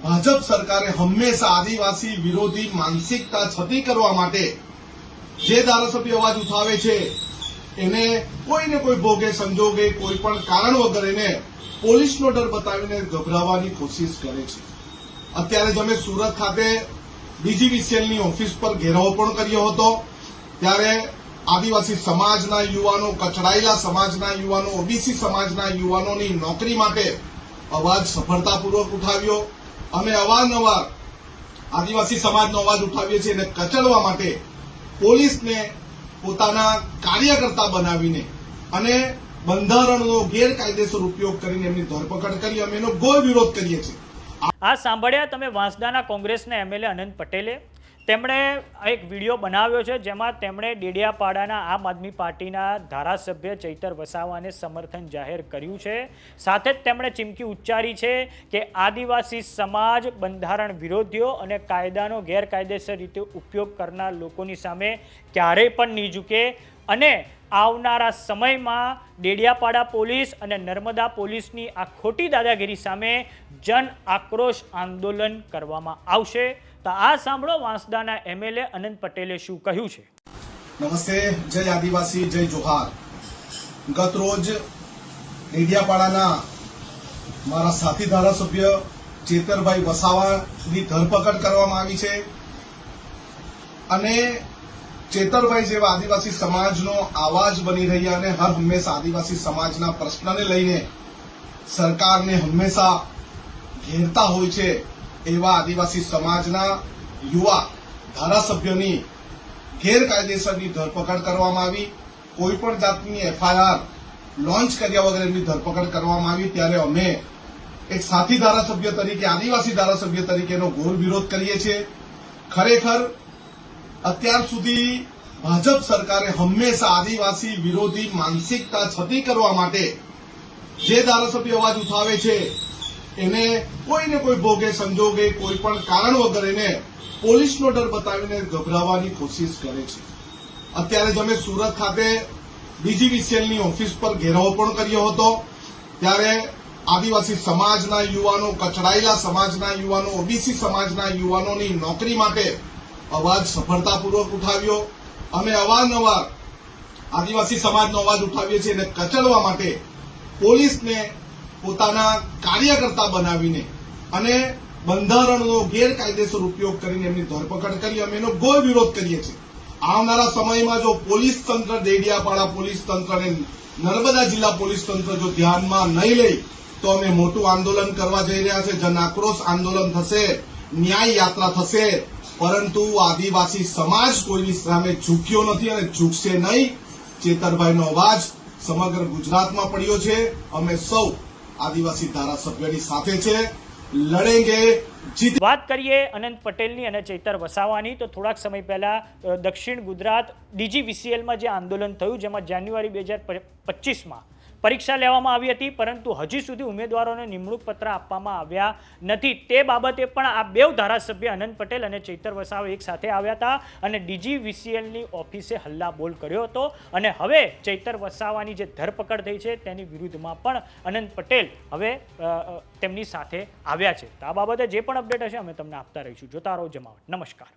ભાજપ સરકારે હંમેશા આદિવાસી વિરોધી માનસિકતા છતી કરવા માટે જે ધારાસભ્ય અવાજ ઉઠાવે છે એને કોઈને કોઈ ભોગે સંજોગે કોઈ પણ કારણ વગર એને પોલીસનો ડર બતાવીને ગભરાવવાની કોશિશ કરે છે। અત્યારે જ અમે સુરત ખાતે ડીજીવીસીએલની ઓફિસ પર ઘેરાવો પણ કર્યો હતો, ત્યારે આદિવાસી સમાજના યુવાનો, કચડાયેલા સમાજના યુવાનો, ઓબીસી સમાજના યુવાનોની નોકરી માટે અવાજ સફળતાપૂર્વક ઉઠાવ્યો। અમે અવારનવાર આદિવાસી સમાજનો અવાજ ઉઠાવીએ છીએ અને કચડવા માટે પોલીસને પોતાના કાર્યકર્તા બનાવીને અને બંધારણનો ગેરકાયદેસર ઉપયોગ કરીને એમની ધરપકડ કરી અમે એનો ગોળ વિરોધ કરીએ છીએ। આ સાંભળ્યા તમે વાંસદાના કોંગ્રેસના એમએલએ અનંત પટેલે। તેમણે એક વિડીયો બનાવ્યો છે જેમાં તેમણે ડેડિયાપાડાના આમ આદમી પાર્ટીના ધારાસભ્ય ચૈતર વસાવાને સમર્થન જાહેર કર્યું છે। સાથે જ તેમણે ચીમકી ઉચ્ચારી છે કે આદિવાસી સમાજ બંધારણ વિરોધીઓ અને કાયદાનો ગેરકાયદેસર રીતે ઉપયોગ કરનાર લોકોની સામે ક્યારેય પણ નહીં ઝૂકે અને આવનારા સમયમાં ડેડિયાપાડા પોલીસ અને નર્મદા પોલીસની આ ખોટી દાદાગીરી સામે જન આક્રોશ આંદોલન કરવામાં આવશે। તો આ સાંભળો વાંસદાના એમએલએ અનંત પટેલે શું કહ્યું છે। નમસ્તે, જય આદિવાસી, જય જોહાર। ગત રોજ ડેડિયાપાડાના મારા સાથી ધારાસભ્ય ચેતરભાઈ વસાવાની ધરપકડ કરવામાં આવી છે અને ચેતરભાઈ જેવા આદિવાસી સમાજનો આવાજ બની રહ્યા અને હર હંમેશા આદિવાસી સમાજના પ્રશ્નને લઈને સરકારને હંમેશા ઘેરતા હોય છે એવા આદિવાસી સમાજના યુવા ધારાસભ્યોની ગેરકાયદેસરની ધરપકડ કરવામાં આવી। કોઈ પણ જાતની એફઆઈઆર લોન્ચ કર્યા વગર એમની ધરપકડ કરવામાં આવી, ત્યારે અમે એક સાથી ધારાસભ્ય તરીકે, આદિવાસી ધારાસભ્ય તરીકેનો ઘોર વિરોધ કરીએ છીએ। ખરેખર અત્યાર સુધી ભાજપ સરકારે હંમેશા આદિવાસી વિરોધી માનસિકતા છતી કરવા માટે જે ધારાસભ્ય અવાજ ઉઠાવે છે એને કોઈને કોઈ ભોગે સંજોગે કોઈ પણ કારણ વગર એને પોલીસનો ડર બતાવીને ગભરાવવાની કોશિશ કરે છે। અત્યારે જ અમે સુરત ખાતે ડીજીવીસીએલની ઓફિસ પર ઘેરાવો પણ કર્યો હતો, ત્યારે આદિવાસી સમાજના યુવાનો, કચડાયેલા સમાજના યુવાનો, ઓબીસી સમાજના યુવાનોની નોકરી માટે અવાજ સફળતાપૂર્વક ઉઠાવ્યો। અમે અવારનવાર આદિવાસી સમાજનો અવાજ ઉઠાવીએ છીએ અને કચડવા માટે પોલીસને પોતાના કાર્યકર્તા બનાવીને અને બંધારણનો ગેરકાયદેસર ઉપયોગ કરીને એમની ધરપકડ કરી અમે એનો ગોળ વિરોધ કરીએ છીએ। આવનારા સમયમાં જો પોલીસ તંત્ર, ડેડિયાપાડા પોલીસ તંત્ર અને નર્મદા જિલ્લા પોલીસ તંત્ર જો ધ્યાનમાં નહીં લે તો અમે મોટું આંદોલન કરવા જઈ રહ્યા છે। જન આક્રોશ આંદોલન થશે, ન્યાય યાત્રા થશે, પરંતુ આદિવાસી સમાજ કોઈની સામે ઝૂક્યો નથી અને ઝૂકશે નહીં। ચેતરભાઈનો અવાજ સમગ્ર ગુજરાતમાં પડ્યો છે। અમે સૌ આદિવાસી ધારાસભ્યોની સાથે છે, લડેંગે જીત। વાત કરીએ અનંત પટેલની અને ચૈતર વસાવાની, તો થોડાક સમય પહેલા દક્ષિણ ગુજરાત ડીજીવીસીએલમાં જે આંદોલન થયું જેમાં જાન્યુઆરી 2025માં પરીક્ષા લેવામાં આવી હતી, પરંતુ હજી સુધી ઉમેદવારોને નિમણૂક પત્ર આપવામાં આવ્યા નથી। તે બાબતે પણ આ બે ધારાસભ્ય અનંત પટેલ અને ચૈતર વસાવા એક સાથે આવ્યા હતા અને ડીજીવીસીએલની ઓફિસે હલ્લાબોલ કર્યો હતો અને હવે ચૈતર વસાવાની જે ધરપકડ થઈ છે તેની વિરુદ્ધમાં પણ અનંત પટેલ હવે તેમની સાથે આવ્યા છે। તો આ બાબતે જે પણ અપડેટ હશે અમે તમને આપતા રહીશું। જોતા રહો જમાવટ। નમસ્કાર।